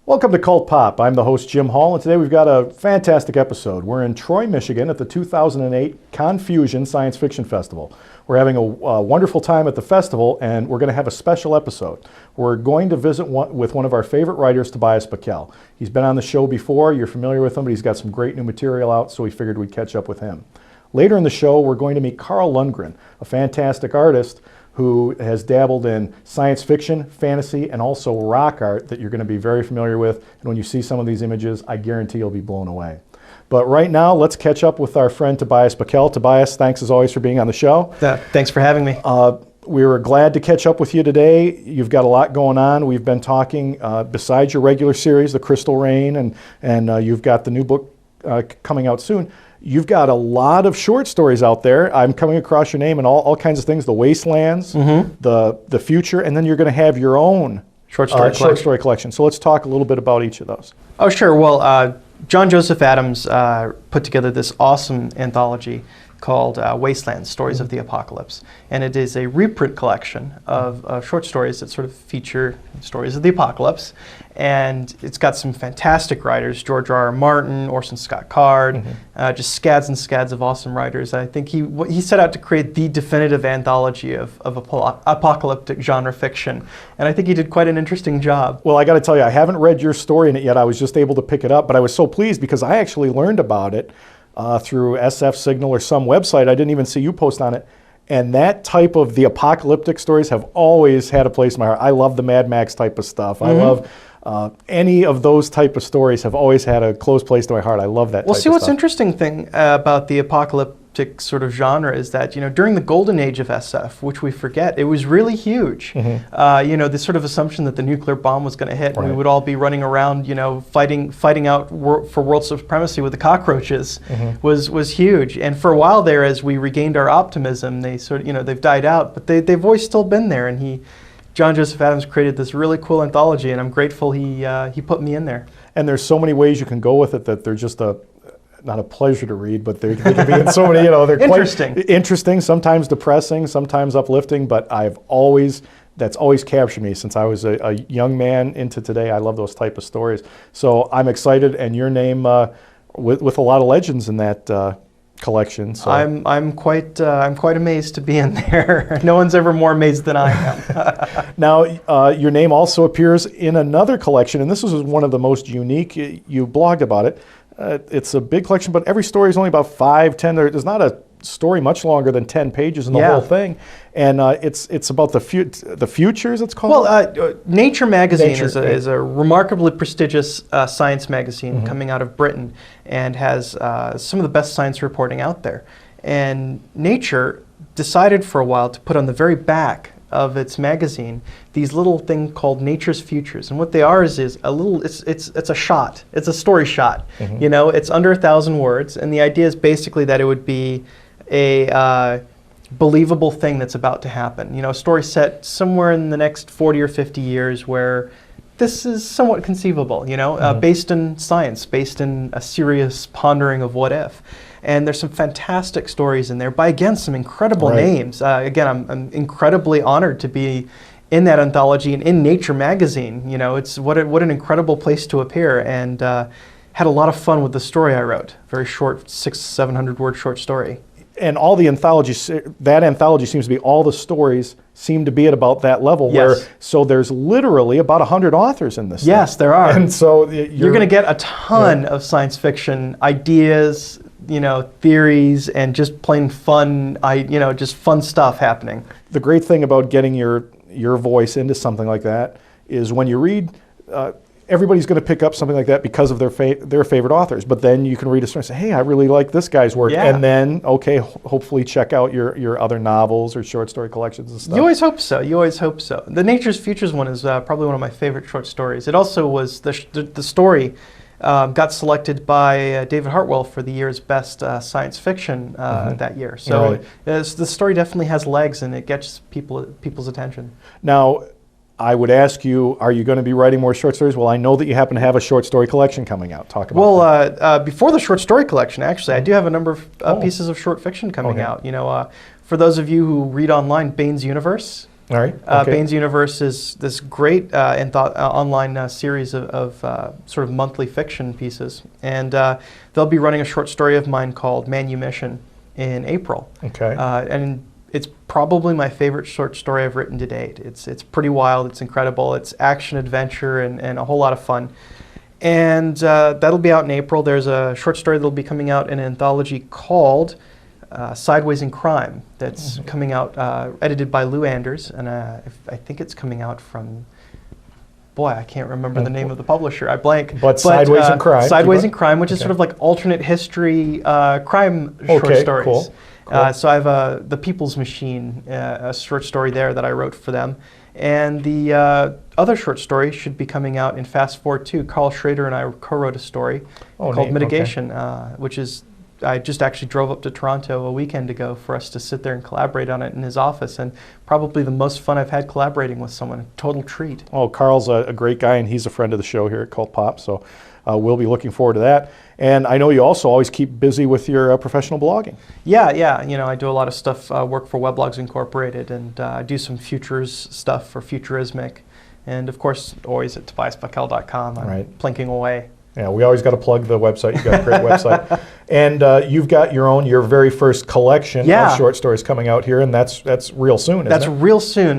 Welcome to Cult Pop. I'm the host, Jim Hall, and today we've got a fantastic episode. We're in Troy, Michigan at the 2008 Confusion Science Fiction Festival. We're having a wonderful time at the festival, and we're going to have a special episode. We're going to visit with one of our favorite writers, Tobias Buckell. He's been on the show before. You're familiar with him, but he's got some great new material out, so we figured we'd catch up with him. Later in the show, we're going to meet Carl Lundgren, a fantastic artist who has dabbled in science fiction, fantasy, and also rock art that you're going to be very familiar with. And when you see some of these images, I guarantee you'll be blown away. But right now, let's catch up with our friend Tobias Buckell. Tobias, thanks as always for being on the show. Thanks for having me. We were glad to catch up with you today. You've got a lot going on. We've been talking, besides your regular series, The Crystal Rain, and you've got the new book coming out soon. You've got a lot of short stories out there. I'm coming across your name and all kinds of things, the Wastelands, the Future, and then you're going to have your own short story collection. So let's talk a little bit about each of those. Oh, sure. Well, John Joseph Adams put together this awesome anthology called Wastelands, Stories of the Apocalypse. And it is a reprint collection of short stories that sort of feature stories of the apocalypse. And it's got some fantastic writers, George R.R. Martin, Orson Scott Card, just scads and scads of awesome writers. I think he set out to create the definitive anthology of apocalyptic genre fiction. And I think he did quite an interesting job. Well, I got to tell you, I haven't read your story in it yet. I was just able to pick it up, but I was so pleased because I actually learned about it through SF Signal or some website. I didn't even see you post on it. And that type of the apocalyptic stories have always had a place in my heart. I love the Mad Max type of stuff. I love any of those type of stories have always had a close place to my heart. I love that type of stuff. Well, see, what's interesting thing about the apocalyptic sort of genre is that, during the golden age of SF, which we forget, it was really huge. This sort of assumption that the nuclear bomb was going to hit and we would all be running around, fighting out for world supremacy with the cockroaches was huge. And for a while there, as we regained our optimism, they sort of, they've died out, but they've always still been there. And John Joseph Adams created this really cool anthology, and I'm grateful he put me in there. And there's so many ways you can go with it that they're just not a pleasure to read, but they can be in so many, they're quite interesting, sometimes depressing, sometimes uplifting, but that's always captured me since I was a young man into today. I love those type of stories. So I'm excited, and your name with a lot of legends in that collection. So I'm quite amazed to be in there. No one's ever more amazed than I am. Now, your name also appears in another collection, and this is one of the most unique. You blogged about it. It's a big collection, but every story is only about 5-10. There's not a story much longer than 10 pages in the whole thing, and it's about the futures. It's called. Well, Nature magazine is a remarkably prestigious science magazine coming out of Britain, and has some of the best science reporting out there. And Nature decided for a while to put on the very back of its magazine these little thing called Nature's Futures, and what they are is a little it's a shot. It's a story shot. It's under 1,000 words, and the idea is basically that it would be a believable thing that's about to happen. A story set somewhere in the next 40 or 50 years where this is somewhat conceivable. Based in science, based in a serious pondering of what if. And there's some fantastic stories in there by, again, some incredible names. Again, I'm incredibly honored to be in that anthology and in Nature magazine. It's what an incredible place to appear, and had a lot of fun with the story I wrote. Very short, 600-700 word short story. And all the anthologies, that anthology seems to be, all the stories seem to be at about that level. So there's literally about 100 authors in this. Yes, there are. And so you're going to get a ton of science fiction ideas, theories, and just plain fun, just fun stuff happening. The great thing about getting your voice into something like that is when you read, everybody's going to pick up something like that because of their favorite authors. But then you can read a story and say, hey, I really like this guy's work. And then, hopefully check out your other novels or short story collections and stuff. You always hope so. The Nature's Futures one is probably one of my favorite short stories. It also was, the story got selected by David Hartwell for the year's best science fiction that year. So the story definitely has legs, and it gets people's attention. Now, I would ask you, are you going to be writing more short stories? Well, I know that you happen to have a short story collection coming out. Talk about that. Before the short story collection, actually, I do have a number of pieces of short fiction coming out. For those of you who read online, Bane's Universe, All right. Okay. Bane's Universe is this great online series of sort of monthly fiction pieces. And they'll be running a short story of mine called Manumission in April. Okay. And it's probably my favorite short story I've written to date. It's pretty wild, it's incredible, it's action adventure and a whole lot of fun. And that'll be out in April. There's a short story that'll be coming out in an anthology called Sideways in Crime that's coming out, edited by Lou Anders, and I think it's coming out from, boy, I can't remember the name of the publisher. I blank. But Sideways in Crime. Sideways in Crime, which is sort of like alternate history crime short stories. Cool. Cool. So I have The People's Machine, a short story there that I wrote for them. And the other short story should be coming out in Fast Forward 2. Carl Schrader and I co-wrote a story called Mitigation, which is, I just actually drove up to Toronto a weekend ago for us to sit there and collaborate on it in his office, and probably the most fun I've had collaborating with someone. Total treat. Oh, Carl's a great guy, and he's a friend of the show here at Cult Pop, so we'll be looking forward to that. And I know you also always keep busy with your professional blogging. Yeah. I do a lot of stuff, work for Weblogs Incorporated, and I do some futures stuff for Futurismic. And of course, always at TobiasBuckell.com. I'm plinking away. Yeah, we always got to plug the website. You've got a great website. And you've got your very first collection of short stories coming out here, and that's real soon, isn't it? That's real soon.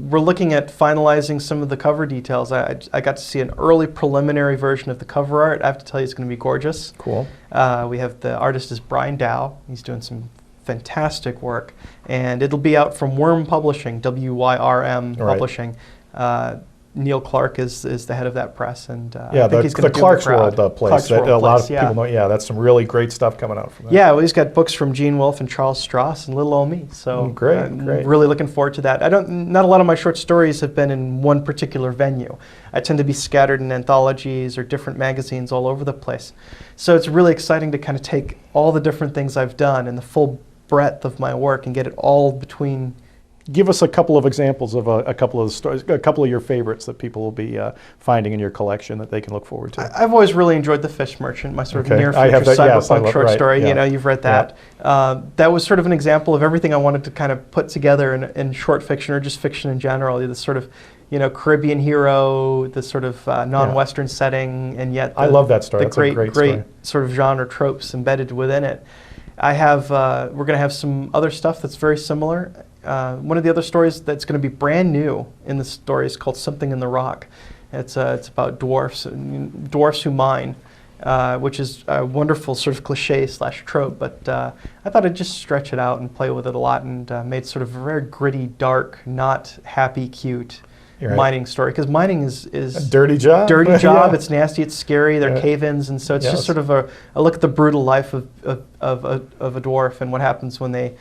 We're looking at finalizing some of the cover details. I got to see an early preliminary version of the cover art. I have to tell you, it's going to be gorgeous. Cool. We have the artist is Brian Dow. He's doing some fantastic work. And it'll be out from Wyrm Publishing, W-Y-R-M Publishing. Neil Clark is the head of that press, and I think he's going to do Clark's the crowd. World place Clark's that World a lot of place, people know. Yeah, that's some really great stuff coming out from that. Yeah, well, he's got books from Gene Wolfe and Charles Stross and little old me. So great. Really looking forward to that. Not a lot of my short stories have been in one particular venue. I tend to be scattered in anthologies or different magazines all over the place. So it's really exciting to kind of take all the different things I've done and the full breadth of my work and get it all between. Give us a couple of examples of a couple of the stories, a couple of your favorites that people will be finding in your collection that they can look forward to. I've always really enjoyed The Fish Merchant, my sort of near future cyberpunk short story. Yeah. You've read that. Yeah. That was sort of an example of everything I wanted to kind of put together in short fiction or just fiction in general. The sort of Caribbean hero, the sort of non-Western setting, and yet I love that story. The great story. Sort of genre tropes embedded within it. I have we're going to have some other stuff that's very similar. One of the other stories that's going to be brand new in the story is called Something in the Rock. It's about dwarfs who mine, which is a wonderful sort of cliche / trope, but I thought I'd just stretch it out and play with it a lot, and made sort of a very gritty, dark, not happy, cute mining story, because mining is a dirty job. It's nasty, it's scary, they're cave-ins, and so it's just sort of a look at the brutal life of a dwarf and what happens when they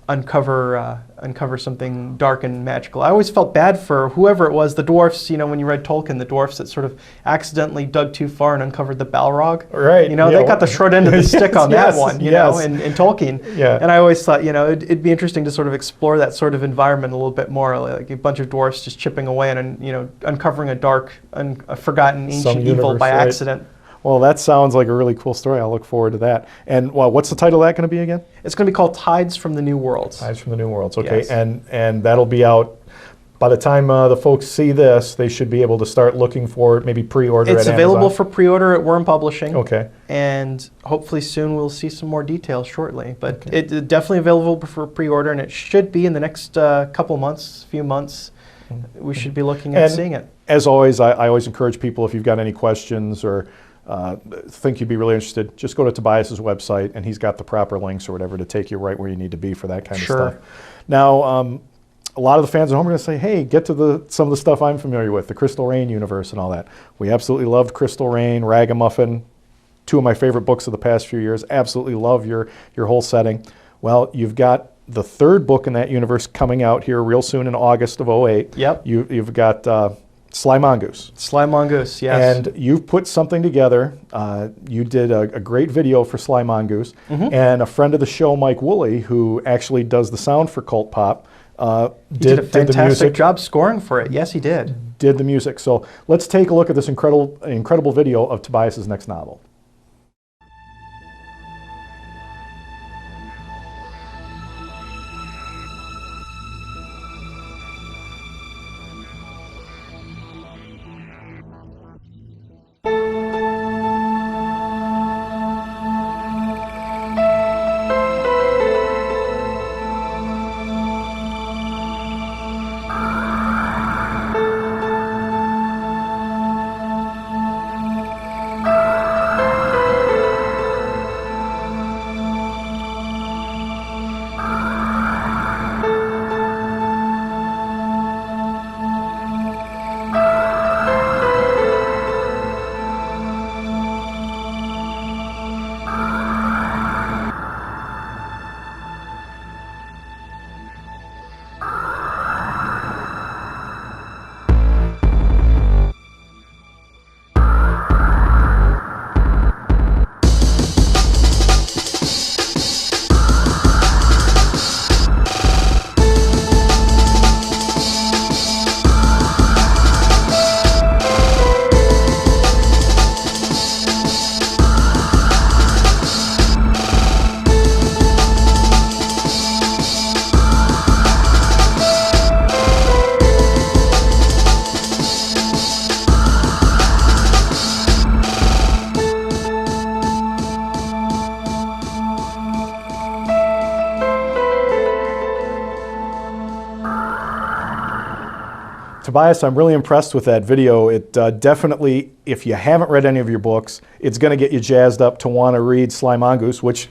uncover something dark and magical. I always felt bad for whoever it was, the dwarfs, when you read Tolkien, the dwarfs that sort of accidentally dug too far and uncovered the Balrog. Right. They got the short end of the stick on that one, in Tolkien. Yeah. And I always thought, it'd be interesting to sort of explore that sort of environment a little bit more, like a bunch of dwarfs just chipping away and, uncovering a dark, a forgotten ancient evil by accident. Well, that sounds like a really cool story. I'll look forward to that. And what's the title of that going to be again? It's going to be called Tides from the New Worlds. Tides from the New Worlds, okay. Yes. And that'll be out, by the time the folks see this, they should be able to start looking for it, maybe pre-order It's available for pre-order at Wyrm Publishing. Okay. And hopefully soon we'll see some more details shortly. But it's definitely available for pre-order, and it should be in the next few months. We should be looking at seeing it. As always, I always encourage people, if you've got any questions or think you'd be really interested, just go to Tobias's website, and he's got the proper links or whatever to take you right where you need to be for that kind of stuff. Now, a lot of the fans at home are going to say, hey, get to some of the stuff I'm familiar with, the Crystal Rain universe and all that. We absolutely loved Crystal Rain, Ragamuffin, two of my favorite books of the past few years. Absolutely love your whole setting. Well, you've got the third book in that universe coming out here real soon in August of 2008. Yep. You've got Sly Mongoose. Sly Mongoose, yes. And you've put something together. You did a great video for Sly Mongoose. And a friend of the show, Mike Woolley, who actually does the sound for Cult Pop, did a fantastic job scoring for it. Yes, he did. Did the music. So let's take a look at this incredible video of Tobias's next novel. Tobias, I'm really impressed with that video. It definitely, if you haven't read any of your books, it's going to get you jazzed up to want to read Sly Mongoose, which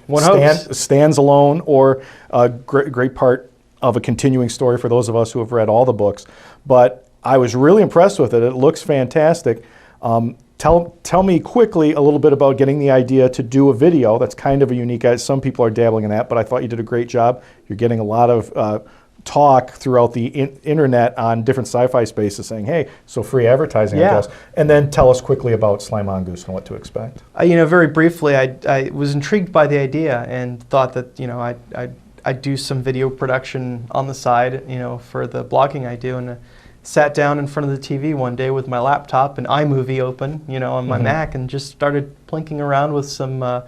stands alone, or a great part of a continuing story for those of us who have read all the books. But I was really impressed with it. It looks fantastic. Tell me quickly a little bit about getting the idea to do a video. That's kind of a unique, some people are dabbling in that, but I thought you did a great job. You're getting a lot of talk throughout the internet on different sci-fi spaces saying, hey, so free advertising, I guess. And then tell us quickly about Sly Mongoose and what to expect. Very briefly, I was intrigued by the idea and thought that, I'd do some video production on the side, for the blogging I do. And sat down in front of the TV one day with my laptop and iMovie open, on my Mac, and just started plinking around with some,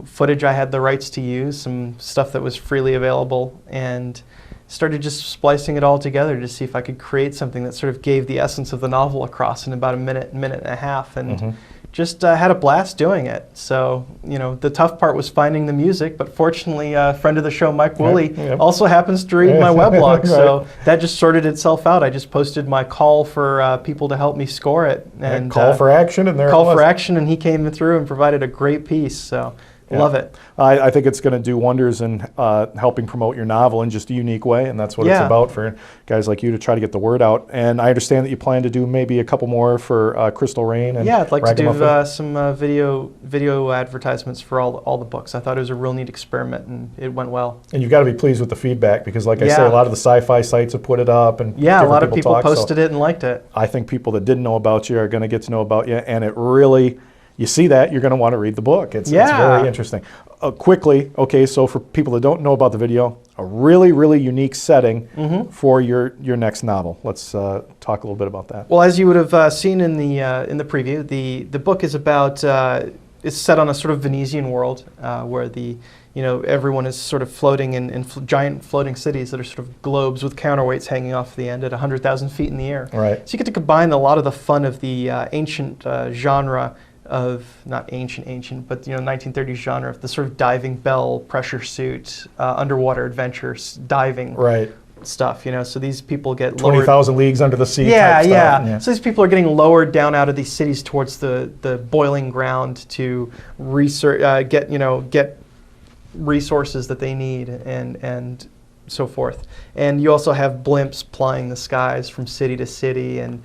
footage I had the rights to use, some stuff that was freely available, and started just splicing it all together to see if I could create something that sort of gave the essence of the novel across in about a minute and a half, and just had a blast doing it. So, the tough part was finding the music, but fortunately, a friend of the show, Mike Woolley, also happens to read my weblog, so that just sorted itself out. I just posted my call for people to help me score it. And call for action, and there call for action, and he came through and provided a great piece, so. Love it. I think it's going to do wonders in helping promote your novel in just a unique way, and that's what it's about for guys like you to try to get the word out. And I understand that you plan to do maybe a couple more for Crystal Rain. And I'd like to do some video advertisements for all the books. I thought it was a real neat experiment, and it went well. And you've got to be pleased with the feedback because, like I say, a lot of the sci-fi sites have put it up, and a lot of people posted it and liked it. I think people that didn't know about you are going to get to know about you, and it really. You see that, you're going to want to read the book. It's very interesting. Quickly, so for people that don't know about the video, a really, really unique setting for your next novel. Let's talk a little bit about that. Well, as you would have seen in the preview, the book is about, it's set on a sort of Venetian world where everyone is sort of floating in giant floating cities that are sort of globes with counterweights hanging off the end at 100,000 feet in the air. Right. So you get to combine a lot of the fun of the ancient genre of, not ancient, but 1930s genre of the sort of diving bell, pressure suit, underwater adventures, diving stuff. So these people get 20,000 leagues under the sea. Type stuff. Yeah. So these people are getting lowered down out of these cities towards the boiling ground to get resources that they need and so forth. And you also have blimps plying the skies from city to city, and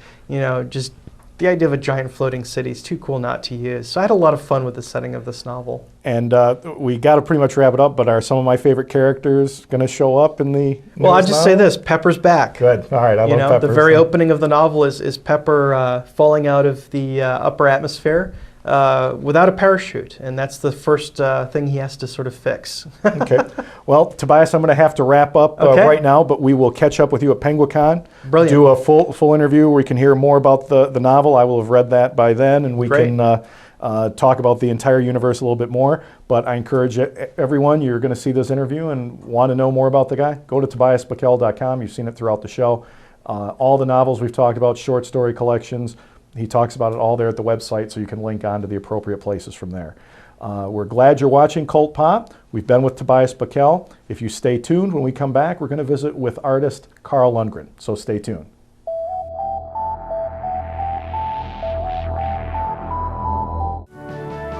just. The idea of a giant floating city is too cool not to use. So I had a lot of fun with the setting of this novel. And we got to pretty much wrap it up, but are some of my favorite characters going to show up in the Well, I'll just say this, Pepper's back. Good. All right, I love Pepper. The very opening of the novel is Pepper falling out of the upper atmosphere without a parachute, and that's the first thing he has to sort of fix. Okay. Well, Tobias, I'm going to have to wrap up right now, but we will catch up with you at PenguinCon. Brilliant. Do a full interview where we can hear more about the novel. I will have read that by then, and we can talk about the entire universe a little bit more. But I encourage everyone, you're going to see this interview and want to know more about the guy, go to TobiasBuckell.com. You've seen it throughout the show. All the novels we've talked about, short story collections, he talks about it all there at the website, so you can link on to the appropriate places from there. We're glad you're watching Cult Pop. We've been with Tobias Buckell. If you stay tuned, when we come back, we're going to visit with artist Carl Lundgren. So stay tuned.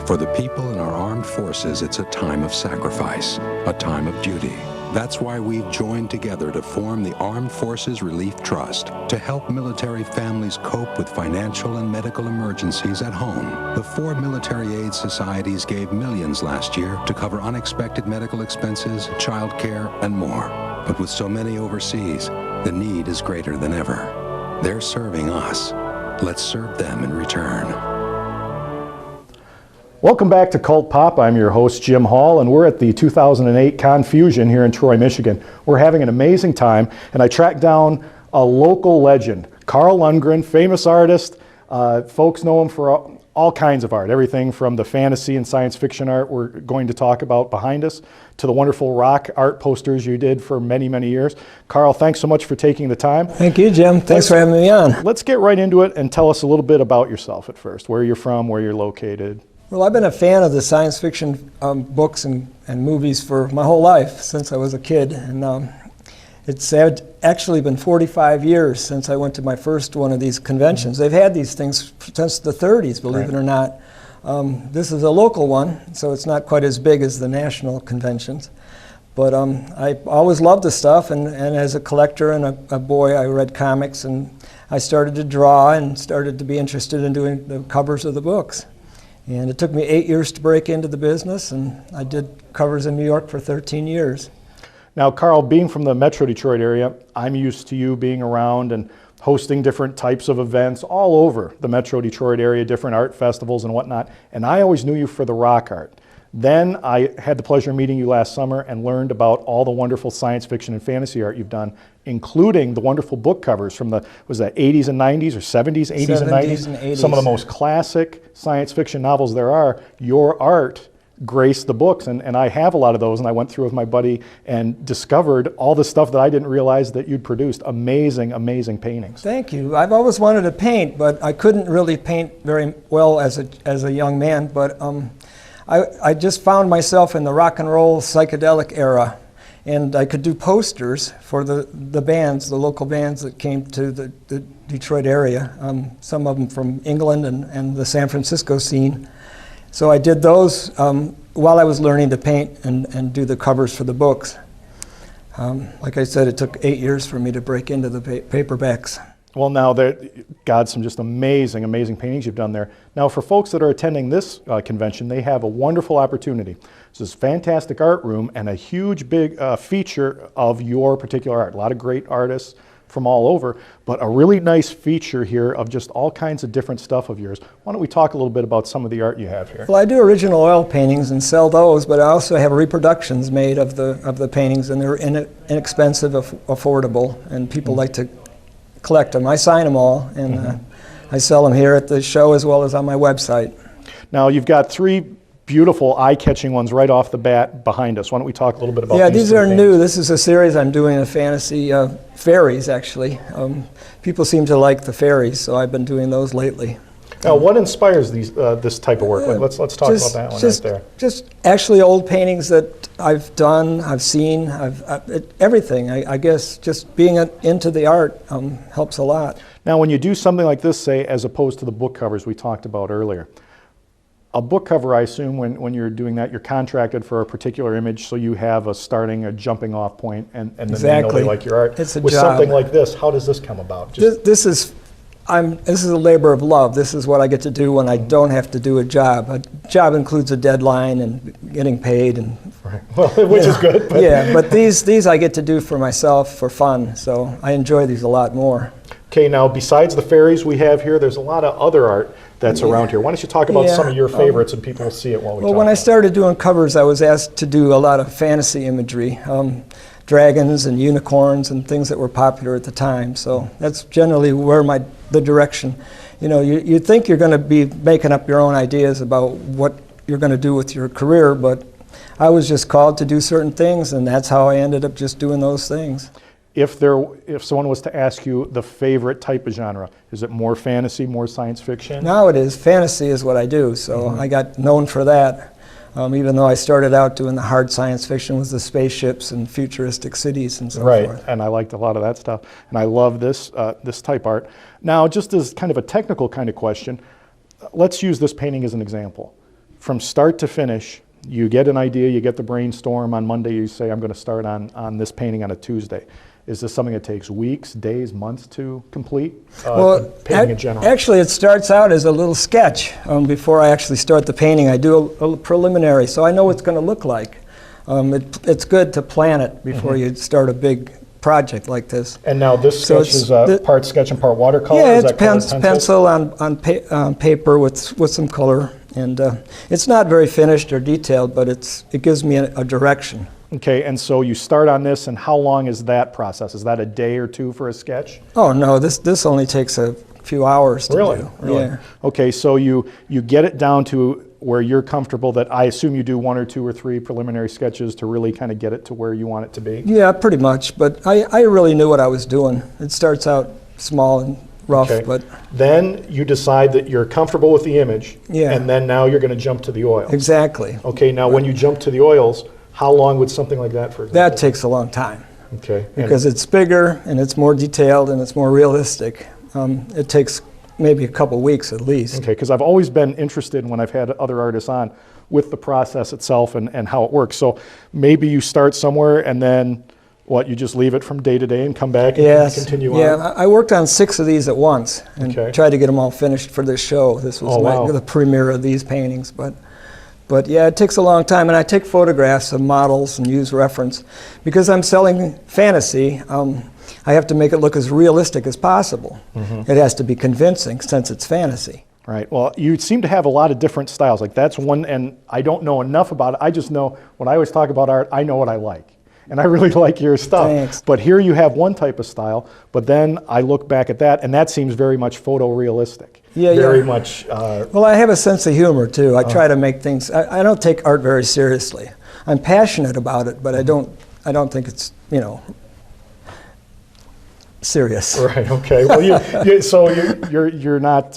For the people in our armed forces, it's a time of sacrifice, a time of duty. That's why we've joined together to form the Armed Forces Relief Trust to help military families cope with financial and medical emergencies at home. The 4 military aid societies gave millions last year to cover unexpected medical expenses, child care, and more. But with so many overseas, the need is greater than ever. They're serving us. Let's serve them in return. Welcome back to Cult Pop. I'm your host, Jim Hall, and we're at the 2008 Confusion here in Troy, Michigan. We're having an amazing time, and I tracked down a local legend, Carl Lundgren, famous artist. Folks know him for all kinds of art, everything from the fantasy and science fiction art we're going to talk about behind us to the wonderful rock art posters you did for many, many years. Carl, thanks so much for taking the time. Thank you, Jim. Thanks for having me on. Let's get right into it and tell us a little bit about yourself at first, where you're from, where you're located. Well, I've been a fan of the science fiction books and movies for my whole life, since I was a kid. And It's actually been 45 years since I went to my first one of these conventions. They've had these things since the 30s, believe it or not. This is a local one, so it's not quite as big as the national conventions. But I always loved the stuff, and as a collector and a boy, I read comics, and I started to draw and started to be interested in doing the covers of the books. And it took me 8 years to break into the business, and I did covers in New York for 13 years. Now, Carl, being from the Metro Detroit area, I'm used to you being around and hosting different types of events all over the Metro Detroit area, different art festivals and whatnot, and I always knew you for the rock art. Then I had the pleasure of meeting you last summer and learned about all the wonderful science fiction and fantasy art you've done, including the wonderful book covers from the, was that 80s and 90s or 70s, 80s and 90s? And 80s. Some of the most classic science fiction novels there are. Your art graced the books, and I have a lot of those, and I went through with my buddy and discovered all the stuff that I didn't realize that you'd produced. Amazing, amazing paintings. Thank you. I've always wanted to paint, but I couldn't really paint very well as a young man, but I just found myself in the rock and roll psychedelic era, and I could do posters for the bands, the local bands that came to the Detroit area, some of them from England and the San Francisco scene. So I did those while I was learning to paint and do the covers for the books. Like I said, it took 8 years for me to break into the paperbacks. Well, now, God, some just amazing, amazing paintings you've done there. Now, for folks that are attending this convention, they have a wonderful opportunity. This is fantastic art room and a huge, big feature of your particular art. A lot of great artists from all over, but a really nice feature here of just all kinds of different stuff of yours. Why don't we talk a little bit about some of the art you have here? Well, I do original oil paintings and sell those, but I also have reproductions made of the paintings, and they're inexpensive, affordable, and people like to collect them. I sign them all, and I sell them here at the show as well as on my website. Now, you've got three beautiful, eye-catching ones right off the bat behind us. Why don't we talk a little bit about these are new. This is a series I'm doing of fantasy fairies, actually. People seem to like the fairies, so I've been doing those lately. Now, what inspires this type of work? Let's talk about that one right there. Just actually old paintings that I've done, I've seen, everything. I guess just being into the art helps a lot. Now, when you do something like this, say, as opposed to the book covers we talked about earlier, a book cover, I assume, when you're doing that, you're contracted for a particular image, so you have a jumping off point, and then they know they like your art. It's a With job. Something like this, how does this come about? This is a labor of love. This is what I get to do when I don't have to do a job. A job includes a deadline and getting paid, and Right. Well, which is good. But yeah, but these I get to do for myself for fun, so I enjoy these a lot more. Okay, now besides the fairies we have here, there's a lot of other art that's around here. Why don't you talk about some of your favorites and people will see it while we talk. Well, when I started doing covers, I was asked to do a lot of fantasy imagery, dragons and unicorns and things that were popular at the time. So that's generally where the direction. You know, you think you're going to be making up your own ideas about what you're going to do with your career, but I was just called to do certain things, and that's how I ended up just doing those things. If someone was to ask you the favorite type of genre, is it more fantasy, more science fiction? Now it is. Fantasy is what I do, so I got known for that. Even though I started out doing the hard science fiction with the spaceships and futuristic cities and so forth. Right, and I liked a lot of that stuff. And I love this type art. Now, just as kind of a technical kind of question, let's use this painting as an example. From start to finish, you get an idea, you get the brainstorm. On Monday, you say, I'm going to start on this painting on a Tuesday. Is this something that takes weeks, days, months to complete? Well, painting in general. Actually, it starts out as a little sketch. Before I actually start the painting, I do a preliminary, so I know what it's going to look like. It's good to plan it before you start a big project like this. And now this sketch is part sketch and part watercolor? Yeah, is it's that pencil on paper with some color. And it's not very finished or detailed, but it gives me a direction. Okay, and so you start on this, and how long is that process? Is that a day or two for a sketch? Oh no, this only takes a few hours to do. Really? Yeah. Okay, so you get it down to where you're comfortable that I assume you do 1 or 2 or 3 preliminary sketches to really kind of get it to where you want it to be? Yeah, pretty much, but I really knew what I was doing. It starts out small and rough, but then you decide that you're comfortable with the image, and then now you're going to jump to the oils. Exactly. Okay, now when you jump to the oils, how long would something like that, for example? That takes a long time. Okay. Because it's bigger and it's more detailed and it's more realistic. It takes maybe a couple weeks at least. Okay, because I've always been interested when I've had other artists on with the process itself and how it works. So maybe you start somewhere and then you just leave it from day to day and come back and continue on? Yeah, I worked on 6 of these at once and tried to get them all finished for this show. This was the premiere of these paintings. But yeah, it takes a long time, and I take photographs of models and use reference. Because I'm selling fantasy, I have to make it look as realistic as possible. It has to be convincing since it's fantasy. Right. Well, you seem to have a lot of different styles. Like that's one, and I don't know enough about it. I just know when I always talk about art, I know what I like. And I really like your stuff. Thanks. But here you have one type of style, but then I look back at that, and that seems very much photorealistic. Very much. Well, I have a sense of humor too. I try to make things. I don't take art very seriously. I'm passionate about it, but I don't think it's serious. Right. Okay. Well, so you're not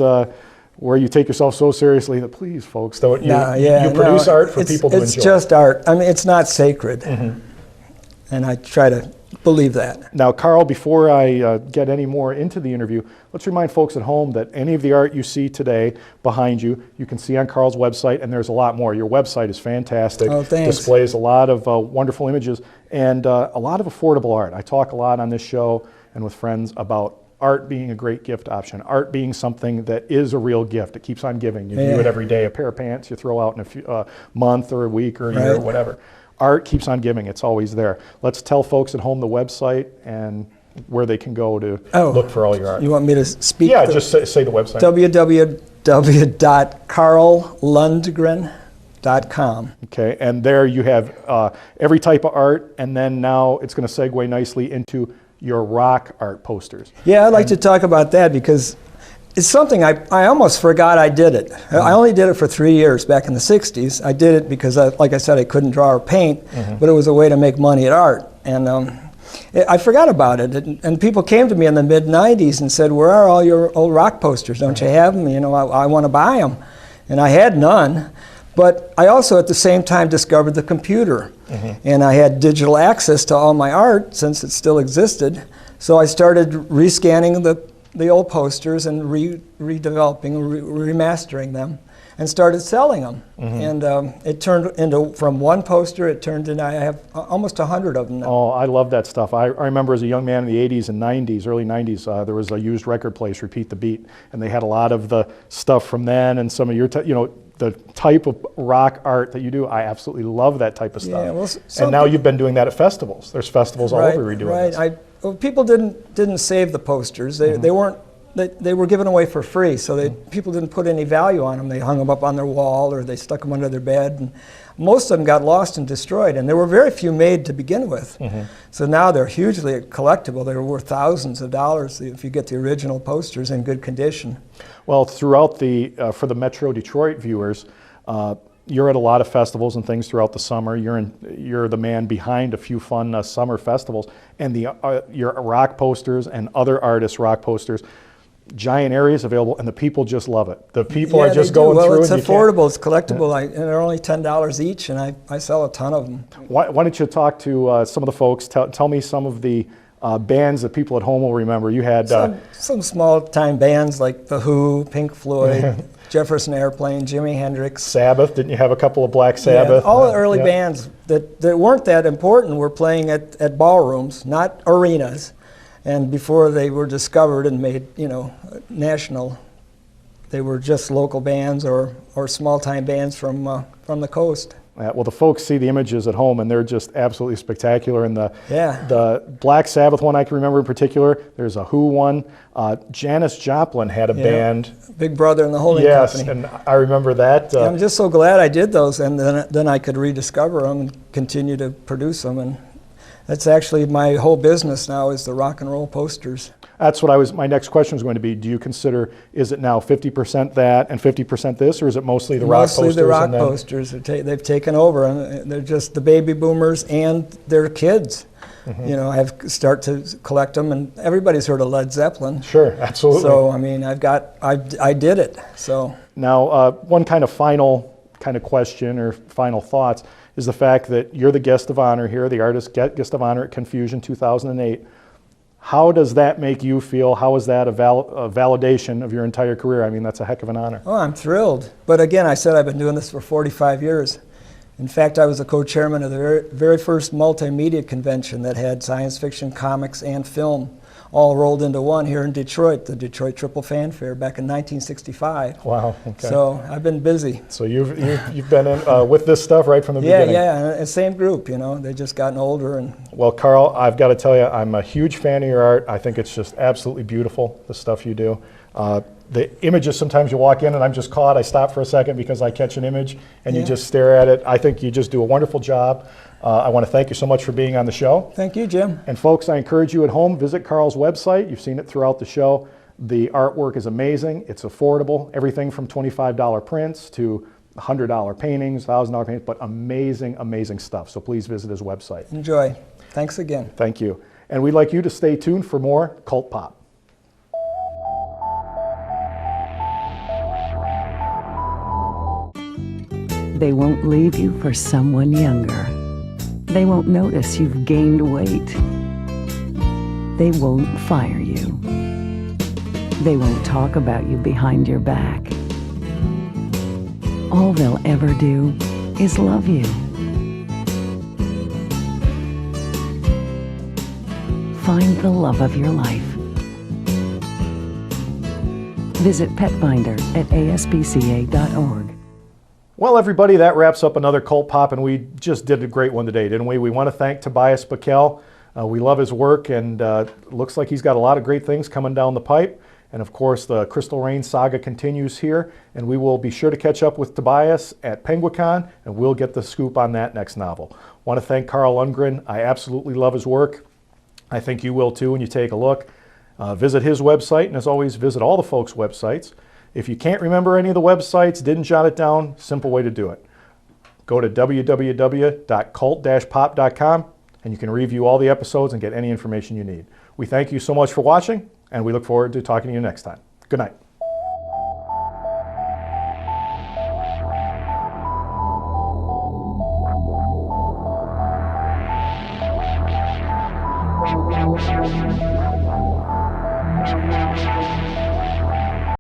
where you take yourself so seriously that please, folks, don't you? You produce art for people to enjoy. It's just art. I mean, it's not sacred. And I try to believe that. Now, Carl, before I get any more into the interview, let's remind folks at home that any of the art you see today behind you, you can see on Carl's website, and there's a lot more. Your website is fantastic. Oh, thanks. Displays a lot of wonderful images and a lot of affordable art. I talk a lot on this show and with friends about art being a great gift option, art being something that is a real gift. It keeps on giving. You do it every day. A pair of pants you throw out in a month or a week or a year or whatever. Art keeps on giving. It's always there. Let's tell folks at home the website and where they can go to look for all your art. You want me to speak? Yeah, just say the website. www.carllundgren.com. Okay, and there you have every type of art, and then now it's going to segue nicely into your rock art posters. Yeah, I'd like to talk about that because it's something I almost forgot I did it. I only did it for 3 years back in the 60s. I did it because, like I said, I couldn't draw or paint, but it was a way to make money at art. And I forgot about it. And people came to me in the mid-90s and said, where are all your old rock posters? Don't you have them? I want to buy them. And I had none. But I also, at the same time, discovered the computer. And I had digital access to all my art since it still existed. So I started rescanning the old posters and redeveloping, remastering them, and started selling them. And it turned into, from one poster, it turned into, I have almost 100 of them now. Oh, I love that stuff. I remember as a young man in the 80s and 90s, early 90s, there was a used record place, Repeat the Beat, and they had a lot of the stuff from then and some of your, the type of rock art that you do. I absolutely love that type of stuff. Yeah, well, and now you've been doing that at festivals. There's festivals all over redoing this. Well, people didn't save the posters. They weren't. They were given away for free, so people didn't put any value on them. They hung them up on their wall or they stuck them under their bed. And most of them got lost and destroyed, and there were very few made to begin with. So now they're hugely collectible. They're worth thousands of dollars if you get the original posters in good condition. Well, throughout for the Metro Detroit viewers, you're at a lot of festivals and things throughout the summer. You're the man behind a few fun summer festivals, and your rock posters and other artists' rock posters, giant areas available, and the people just love it. The people are just going through. Well, it's affordable, it's collectible, and they're only $10 each, and I sell a ton of them. Why don't you talk to some of the folks? Tell me some of the bands that people at home will remember. You had some small-time bands like The Who, Pink Floyd, Jefferson Airplane, Jimi Hendrix. Sabbath, didn't you have a couple of Black Sabbath? Yeah, all the early bands that weren't that important were playing at ballrooms, not arenas. And before they were discovered and made, national, they were just local bands or small-time bands from the coast. Well, the folks see the images at home, and they're just absolutely spectacular. And the Black Sabbath one I can remember in particular. There's a Who one. Janis Joplin had a band. Big Brother and the Holding Company. Yes, and I remember that. I'm just so glad I did those, and then I could rediscover them and continue to produce them. And that's actually my whole business now, is the rock and roll posters. That's what my next question was going to be. Do you consider, is it now 50% that and 50% this, or is it mostly the rock posters? Mostly the rock posters. They've taken over, and they're just the baby boomers and their kids. Have start to collect them, and everybody's heard of Led Zeppelin. Sure, absolutely. So, I mean, I did it, so. Now, one kind of final kind of question or final thoughts is the fact that you're the guest of honor here, the artist guest of honor at Confusion 2008. How does that make you feel? How is that a validation of your entire career? I mean, that's a heck of an honor. Oh, I'm thrilled. But again, I said I've been doing this for 45 years. In fact, I was the co-chairman of the very first multimedia convention that had science fiction, comics, and film all rolled into one here in Detroit, the Detroit Triple Fanfare back in 1965. Wow. Okay. So I've been busy. So you've been in, with this stuff right from the beginning. Yeah, and same group, you know. They just gotten older. And well, Carl, I've got to tell you, I'm a huge fan of your art. I think it's just absolutely beautiful, the stuff you do. The images, sometimes you walk in and I'm just caught. I stop for a second because I catch an image and you just stare at it. I think you just do a wonderful job. I want to thank you so much for being on the show. Thank you, Jim. And folks, I encourage you at home, visit Carl's website. You've seen it throughout the show. The artwork is amazing. It's affordable. Everything from $25 prints to $100 paintings, $1,000 paintings, but amazing, amazing stuff. So please visit his website. Enjoy. Thanks again. Thank you. And we'd like you to stay tuned for more Cult Pop. They won't leave you for someone younger. They won't notice you've gained weight. They won't fire you. They won't talk about you behind your back. All they'll ever do is love you. Find the love of your life. Visit Petfinder at aspca.org. Well, everybody, that wraps up another Cult Pop, and we just did a great one today, didn't we? We want to thank Tobias Buckell. We love his work, and looks like he's got a lot of great things coming down the pipe. And of course, the Crystal Rain saga continues here, and we will be sure to catch up with Tobias at Penguicon, and we'll get the scoop on that next novel. Want to thank Carl Lundgren. I absolutely love his work. I think you will too when you take a look. Visit his website, and as always, visit all the folks' websites. If you can't remember any of the websites, didn't jot it down, simple way to do it. Go to www.cult-pop.com and you can review all the episodes and get any information you need. We thank you so much for watching, and we look forward to talking to you next time. Good night.